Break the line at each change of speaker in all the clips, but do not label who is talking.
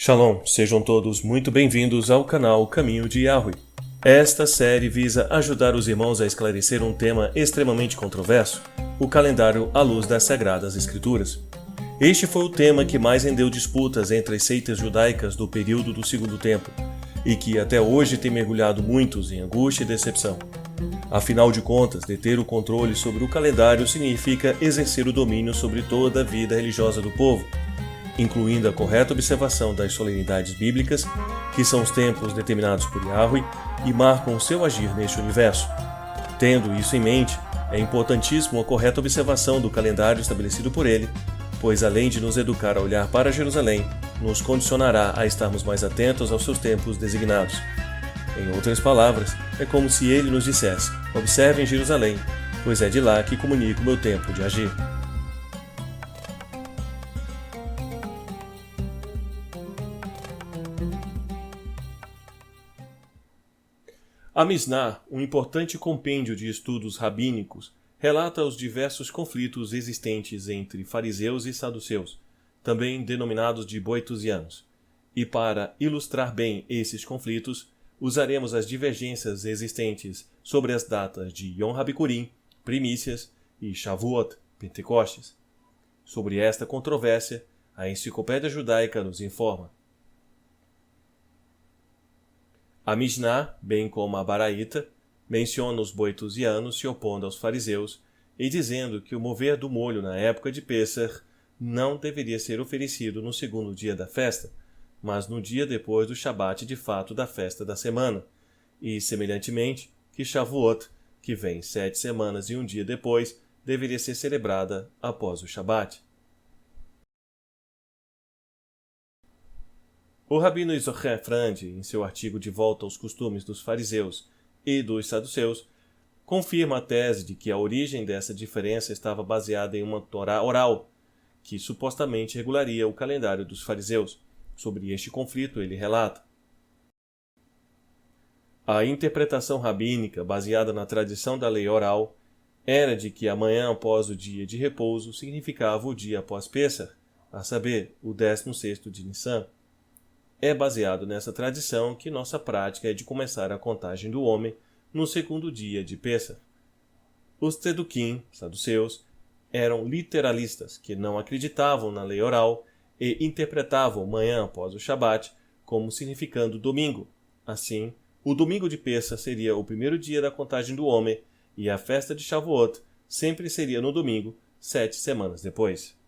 Shalom, sejam todos muito bem-vindos ao canal Caminho de Yahweh. Esta série visa ajudar os irmãos a esclarecer um tema extremamente controverso, o calendário à luz das Sagradas Escrituras. Este foi o tema que mais rendeu disputas entre as seitas judaicas do período do Segundo Templo, e que até hoje tem mergulhado muitos em angústia e decepção. Afinal de contas, deter o controle sobre o calendário significa exercer o domínio sobre toda a vida religiosa do povo, incluindo a correta observação das solenidades bíblicas, que são os tempos determinados por Yahweh e marcam o seu agir neste universo. Tendo isso em mente, é importantíssimo a correta observação do calendário estabelecido por ele, pois além de nos educar a olhar para Jerusalém, nos condicionará a estarmos mais atentos aos seus tempos designados. Em outras palavras, é como se ele nos dissesse: observem Jerusalém, pois é de lá que comunico o meu tempo de agir. A Mishnah, um importante compêndio de estudos rabínicos, relata os diversos conflitos existentes entre fariseus e saduceus, também denominados de boetusianos. E para ilustrar bem esses conflitos, usaremos as divergências existentes sobre as datas de Yom HaBikurim, primícias, e Shavuot, Pentecostes. Sobre esta controvérsia, a Enciclopédia Judaica nos informa: a Mishnah, bem como a Baraita, menciona os boetusianos se opondo aos fariseus e dizendo que o mover do molho na época de Pêssar não deveria ser oferecido no segundo dia da festa, mas no dia depois do Shabat de fato da festa da semana, e, semelhantemente, que Shavuot, que vem 7 semanas e um dia depois, deveria ser celebrada após o Shabat. O rabino Isocher Frand, em seu artigo De Volta aos Costumes dos Fariseus e dos Saduceus, confirma a tese de que a origem dessa diferença estava baseada em uma Torá oral, que supostamente regularia o calendário dos fariseus. Sobre este conflito, ele relata: a interpretação rabínica, baseada na tradição da lei oral, era de que a manhã após o dia de repouso significava o dia após Pêssar, a saber, o 16º de Nissan. É baseado nessa tradição que nossa prática é de começar a contagem do homem no segundo dia de Pêssar. Os Tzedukim, saduceus, eram literalistas que não acreditavam na lei oral e interpretavam manhã após o Shabat como significando domingo. Assim, o domingo de Pêssar seria o primeiro dia da contagem do homem e a festa de Shavuot sempre seria no domingo, 7 semanas depois.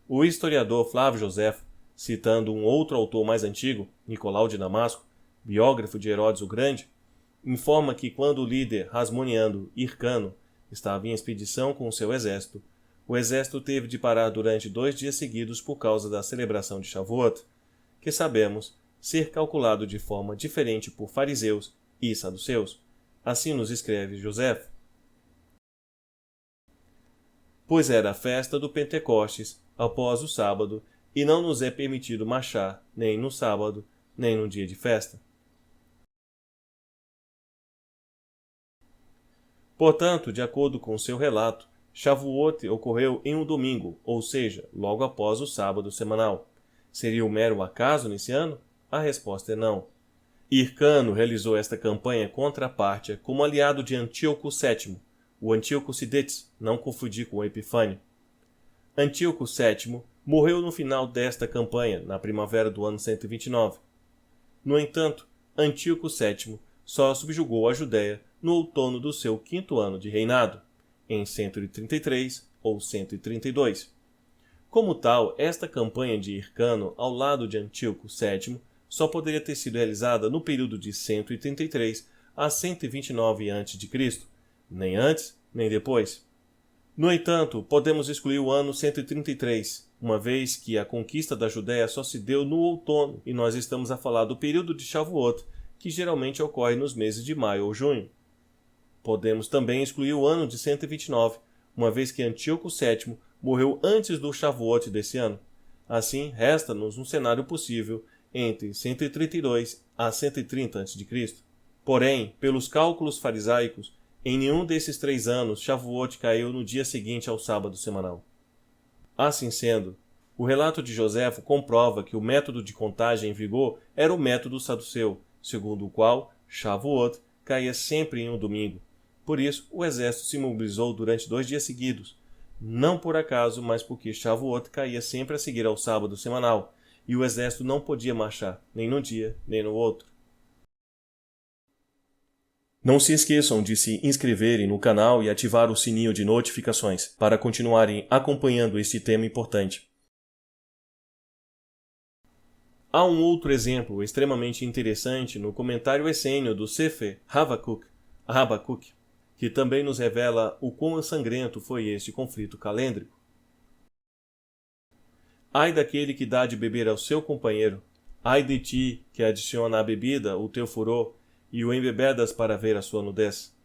O historiador Flávio Joséfo, citando um outro autor mais antigo, Nicolau de Damasco, biógrafo de Herodes o Grande, informa que quando o líder Hasmoniano Hircano estava em expedição com seu exército, o exército teve de parar durante 2 dias seguidos por causa da celebração de Shavuot, que sabemos ser calculado de forma diferente por fariseus e saduceus. Assim nos escreve Joséfo: pois era a festa do Pentecostes após o sábado, e não nos é permitido marchar nem no sábado, nem no dia de festa. Portanto, de acordo com seu relato, Shavuot ocorreu em um domingo, ou seja, logo após o sábado semanal. Seria um mero acaso nesse ano? A resposta é não. Hircano realizou esta campanha contra a Pártia como aliado de Antíoco VII, o Antíoco Sidetes, não confundir com o Epifânio. Antíoco VII morreu no final desta campanha, na primavera do ano 129. No entanto, Antíoco VII só subjugou a Judéia no outono do seu 5º ano de reinado, em 133 ou 132. Como tal, esta campanha de Hircano ao lado de Antíoco VII só poderia ter sido realizada no período de 133 a 129 a.C., nem antes nem depois. No entanto, podemos excluir o ano 133, uma vez que a conquista da Judéia só se deu no outono e nós estamos a falar do período de Shavuot, que geralmente ocorre nos meses de maio ou junho. Podemos também excluir o ano de 129, uma vez que Antíoco VII morreu antes do Shavuot desse ano. Assim, resta-nos um cenário possível entre 132 a 130 a.C. Porém, pelos cálculos farisaicos, em nenhum desses 3 anos Shavuot caiu no dia seguinte ao sábado semanal. Assim sendo, O relato de Joséfo comprova que o método de contagem em vigor era o método saduceu, segundo o qual Shavuot caía sempre em um domingo. Por isso, o exército se mobilizou durante 2 dias seguidos, não por acaso, mas porque Shavuot caía sempre a seguir ao sábado semanal, e o exército não podia marchar, nem num dia, nem no outro. Não se esqueçam de se inscreverem no canal e ativar o sininho de notificações para continuarem acompanhando este tema importante. Há um outro exemplo extremamente interessante no comentário essênio do Sefer Habacuc, que também nos revela o quão sangrento foi este conflito calêndrico. Ai daquele que dá de beber ao seu companheiro, ai de ti que adiciona à bebida o teu furor e o embebedas para ver a sua nudez.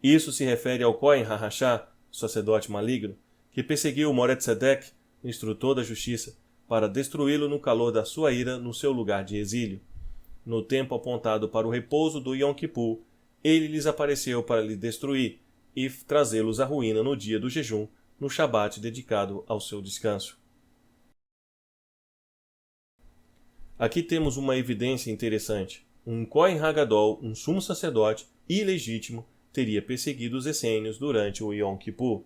Isso se refere ao Cohen HaRashá, sacerdote maligno, que perseguiu Moretzedeque, instrutor da justiça, para destruí-lo no calor da sua ira no seu lugar de exílio. No tempo apontado para o repouso do Yom Kippur, ele lhes apareceu para lhe destruir e trazê-los à ruína no dia do jejum, no Shabat dedicado ao seu descanso. Aqui temos uma evidência interessante. Um Cohen Hagadol, um sumo sacerdote ilegítimo, teria perseguido os essênios durante o Yom Kippur.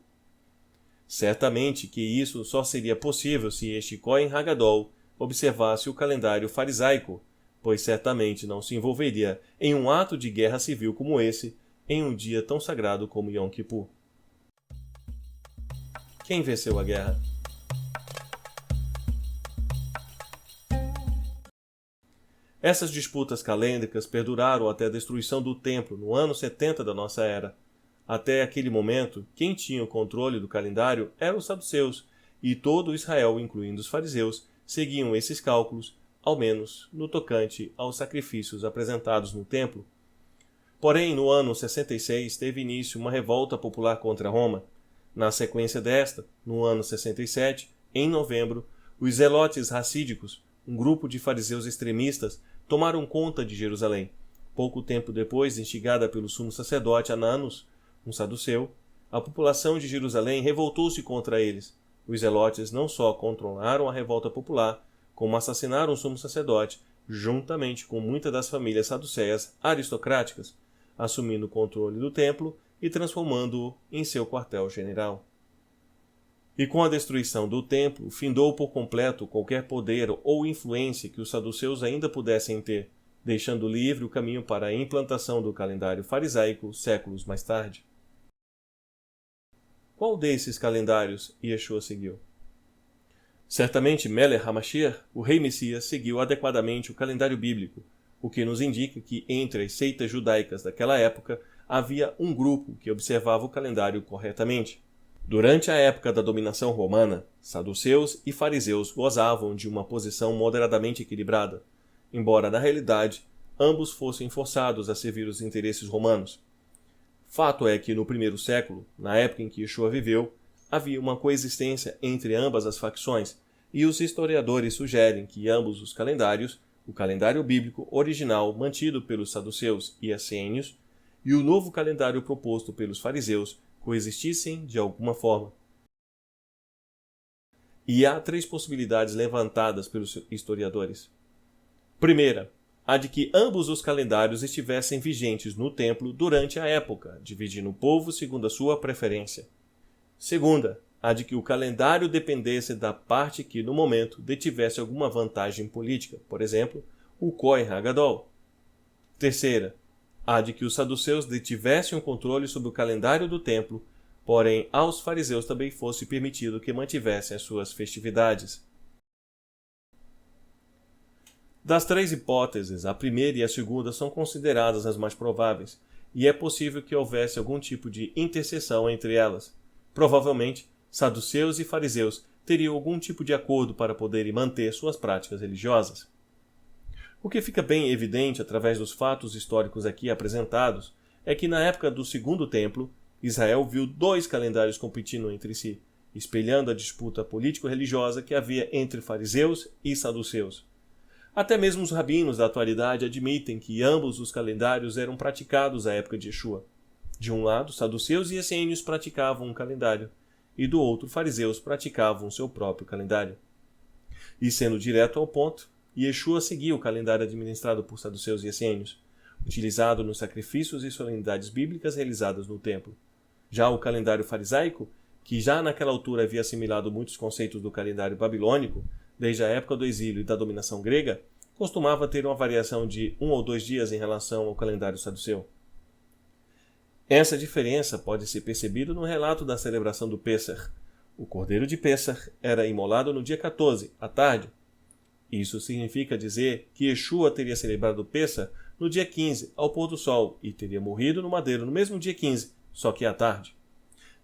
Certamente que isso só seria possível se este Cohen Hagadol observasse o calendário farisaico, pois certamente não se envolveria em um ato de guerra civil como esse, em um dia tão sagrado como Yom Kippur. Quem venceu a guerra? Essas disputas calêndricas perduraram até a destruição do templo no ano 70 da nossa era. Até aquele momento, quem tinha o controle do calendário eram os saduceus, e todo Israel, incluindo os fariseus, seguiam esses cálculos, ao menos no tocante aos sacrifícios apresentados no templo. Porém, no ano 66, teve início uma revolta popular contra Roma. Na sequência desta, no ano 67, em novembro, os zelotes racídicos, um grupo de fariseus extremistas, tomaram conta de Jerusalém. Pouco tempo depois, instigada pelo sumo sacerdote Ananos, um saduceu, a população de Jerusalém revoltou-se contra eles. Os zelotes não só controlaram a revolta popular, como assassinaram o sumo sacerdote, juntamente com muitas das famílias saduceias aristocráticas, assumindo o controle do templo e transformando-o em seu quartel-general. E com a destruição do templo, findou por completo qualquer poder ou influência que os saduceus ainda pudessem ter, deixando livre o caminho para a implantação do calendário farisaico séculos mais tarde. Qual desses calendários Yeshua seguiu? Certamente Melech HaMashiach, o rei Messias, seguiu adequadamente o calendário bíblico, o que nos indica que entre as seitas judaicas daquela época havia um grupo que observava o calendário corretamente. Durante a época da dominação romana, saduceus e fariseus gozavam de uma posição moderadamente equilibrada, embora na realidade ambos fossem forçados a servir os interesses romanos. Fato é que no primeiro século, na época em que Yeshua viveu, havia uma coexistência entre ambas as facções, e os historiadores sugerem que ambos os calendários, o calendário bíblico original mantido pelos saduceus e essênios, e o novo calendário proposto pelos fariseus, coexistissem de alguma forma. E há 3 possibilidades levantadas pelos historiadores. Primeira, a de que ambos os calendários estivessem vigentes no templo durante a época, dividindo o povo segundo a sua preferência. Segunda, a de que o calendário dependesse da parte que, no momento, detivesse alguma vantagem política, por exemplo, o Cohen Hagadol. Terceira, a de que os saduceus detivessem o controle sobre o calendário do templo, porém aos fariseus também fosse permitido que mantivessem as suas festividades. Das 3 hipóteses, a primeira e a segunda são consideradas as mais prováveis, e é possível que houvesse algum tipo de interseção entre elas. Provavelmente, saduceus e fariseus teriam algum tipo de acordo para poderem manter suas práticas religiosas. O que fica bem evidente através dos fatos históricos aqui apresentados é que na época do Segundo Templo, Israel viu 2 calendários competindo entre si, espelhando a disputa político-religiosa que havia entre fariseus e saduceus. Até mesmo os rabinos da atualidade admitem que ambos os calendários eram praticados à época de Yeshua. De um lado, saduceus e essênios praticavam um calendário, e do outro, fariseus praticavam seu próprio calendário. E sendo direto ao ponto, Yeshua seguia o calendário administrado por saduceus e essênios, utilizado nos sacrifícios e solenidades bíblicas realizadas no templo. Já o calendário farisaico, que já naquela altura havia assimilado muitos conceitos do calendário babilônico, desde a época do exílio e da dominação grega, costumava ter uma variação de 1 ou 2 dias em relação ao calendário saduceu. Essa diferença pode ser percebida no relato da celebração do Pêssar. O cordeiro de Pêssar era imolado no dia 14, à tarde. Isso significa dizer que Yeshua teria celebrado o Pêssar no dia 15, ao pôr do sol, e teria morrido no madeiro no mesmo dia 15, só que à tarde.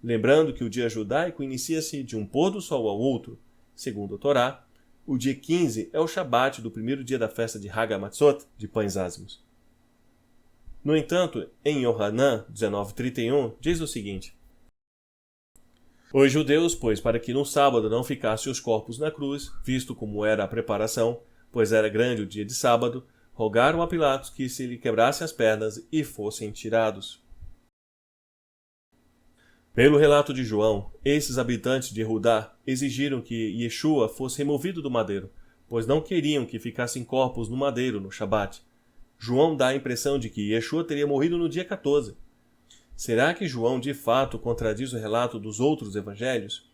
Lembrando que o dia judaico inicia-se de um pôr do sol ao outro. Segundo a Torá, o dia 15 é o Shabat do primeiro dia da festa de Hag HaMatzot, de pães ázimos. No entanto, em Yohanan 19:31, diz o seguinte: Os judeus, pois, para que no sábado não ficassem os corpos na cruz, visto como era a preparação, pois era grande o dia de sábado, rogaram a Pilatos que se lhe quebrassem as pernas e fossem tirados. Pelo relato de João, esses habitantes de Judá exigiram que Yeshua fosse removido do madeiro, pois não queriam que ficassem corpos no madeiro no Shabat. João dá a impressão de que Yeshua teria morrido no dia 14. Será que João de fato contradiz o relato dos outros evangelhos?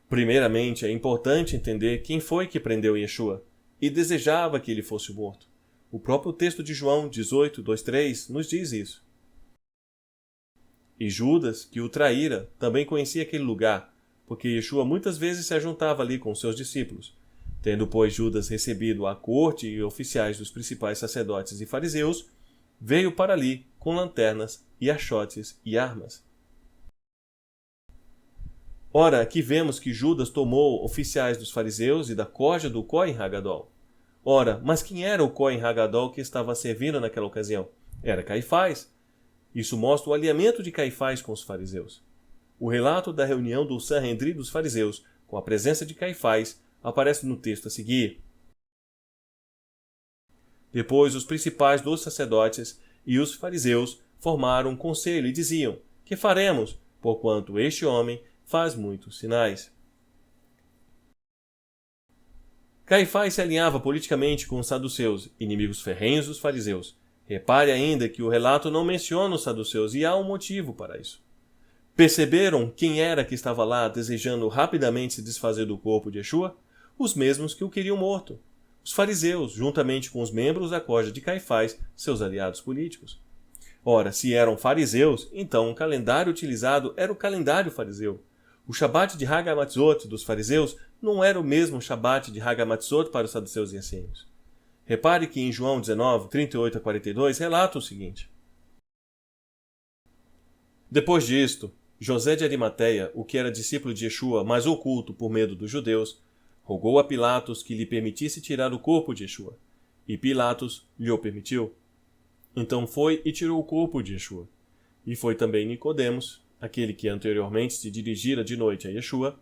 Primeiramente, é importante entender quem foi que prendeu Yeshua e desejava que ele fosse morto. O próprio texto de João 18:2-3 nos diz isso. E Judas, que o traíra, também conhecia aquele lugar, porque Yeshua muitas vezes se ajuntava ali com seus discípulos. Tendo, pois, Judas recebido a corte e oficiais dos principais sacerdotes e fariseus, veio para ali com lanternas e achotes e armas. Ora, aqui vemos que Judas tomou oficiais dos fariseus e da corja do Cohen Hagadol. Ora, mas quem era o Cohen Hagadol que estava servindo naquela ocasião? Era Caifás. Isso mostra o alinhamento de Caifás com os fariseus. O relato da reunião do Sanhedrin dos fariseus, com a presença de Caifás, aparece no texto a seguir. Depois, os principais dos sacerdotes e os fariseus formaram um conselho e diziam: Que faremos, porquanto este homem faz muitos sinais? Caifás se alinhava politicamente com os saduceus, inimigos ferrenhos dos fariseus. Repare ainda que o relato não menciona os saduceus e há um motivo para isso. Perceberam quem era que estava lá desejando rapidamente se desfazer do corpo de Yeshua? Os mesmos que o queriam morto. Os fariseus, juntamente com os membros da corja de Caifás, seus aliados políticos. Ora, se eram fariseus, então o calendário utilizado era o calendário fariseu. O Shabat de Hag HaMatzot dos fariseus não era o mesmo Shabat de Hag HaMatzot para os saduceus e essênios. Repare que em João 19:38-42 relata o seguinte. Depois disto, José de Arimateia, o que era discípulo de Yeshua, mas oculto por medo dos judeus, rogou a Pilatos que lhe permitisse tirar o corpo de Yeshua. E Pilatos lhe o permitiu. Então foi e tirou o corpo de Yeshua. E foi também Nicodemos, aquele que anteriormente se dirigira de noite a Yeshua,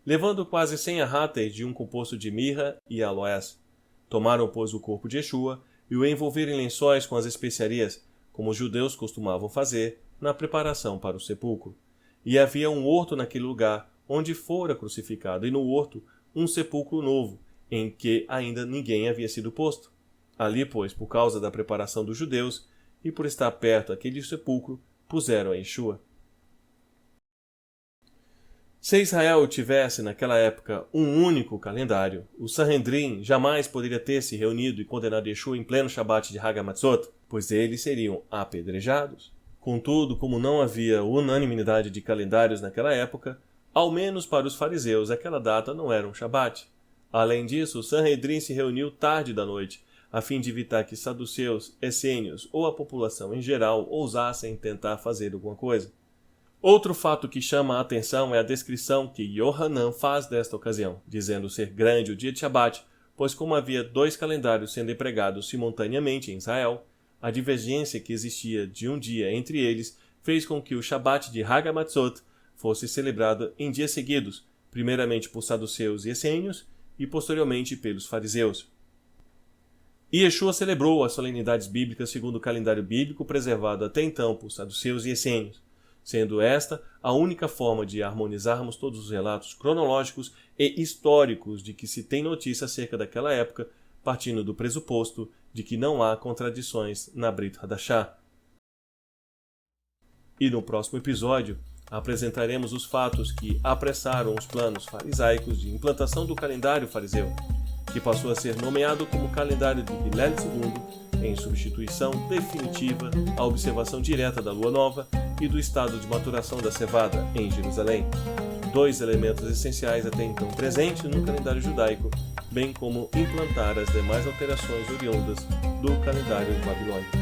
levando quase 100 arráteis de um composto de mirra e aloés. Tomaram, pois, o corpo de Yeshua e o envolveram em lençóis com as especiarias, como os judeus costumavam fazer na preparação para o sepulcro. E havia um horto naquele lugar onde fora crucificado, e no horto um sepulcro novo, em que ainda ninguém havia sido posto. Ali, pois, por causa da preparação dos judeus, e por estar perto daquele sepulcro, puseram a Yeshua. Se Israel tivesse, naquela época, um único calendário, o Sanhedrin jamais poderia ter se reunido e condenado Yeshua em pleno Shabat de Hag HaMatzot, pois eles seriam apedrejados. Contudo, como não havia unanimidade de calendários naquela época, ao menos para os fariseus aquela data não era um Shabat. Além disso, o Sanhedrin se reuniu tarde da noite, a fim de evitar que saduceus, essênios ou a população em geral ousassem tentar fazer alguma coisa. Outro fato que chama a atenção é a descrição que Yohanan faz desta ocasião, dizendo ser grande o dia de Shabat, pois como havia 2 calendários sendo empregados simultaneamente em Israel, a divergência que existia de um dia entre eles fez com que o Shabat de Hag HaMatzot fosse celebrado em dias seguidos, primeiramente por saduceus e essênios e posteriormente pelos fariseus. E Yeshua celebrou as solenidades bíblicas segundo o calendário bíblico preservado até então por saduceus e essênios. sendo esta a única forma de harmonizarmos todos os relatos cronológicos e históricos de que se tem notícia acerca daquela época, partindo do pressuposto de que não há contradições na Brit Hadashah. E no próximo episódio, apresentaremos os fatos que apressaram os planos farisaicos de implantação do calendário fariseu, que passou a ser nomeado como calendário de Hillel II, em substituição definitiva à observação direta da lua nova e do estado de maturação da cevada em Jerusalém, 2 elementos essenciais até então presentes no calendário judaico, bem como implantar as demais alterações oriundas do calendário babilônico.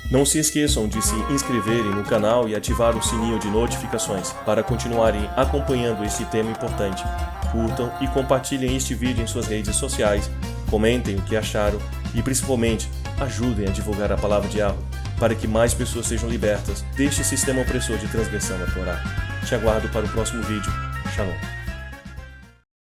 Não se esqueçam de se inscreverem no canal e ativar o sininho de notificações para continuarem acompanhando este tema importante. Curtam e compartilhem este vídeo em suas redes sociais, comentem o que acharam e, principalmente, ajudem a divulgar a palavra de Yahweh para que mais pessoas sejam libertas deste sistema opressor de transgressão à Torá. Te aguardo para o próximo vídeo. Shalom.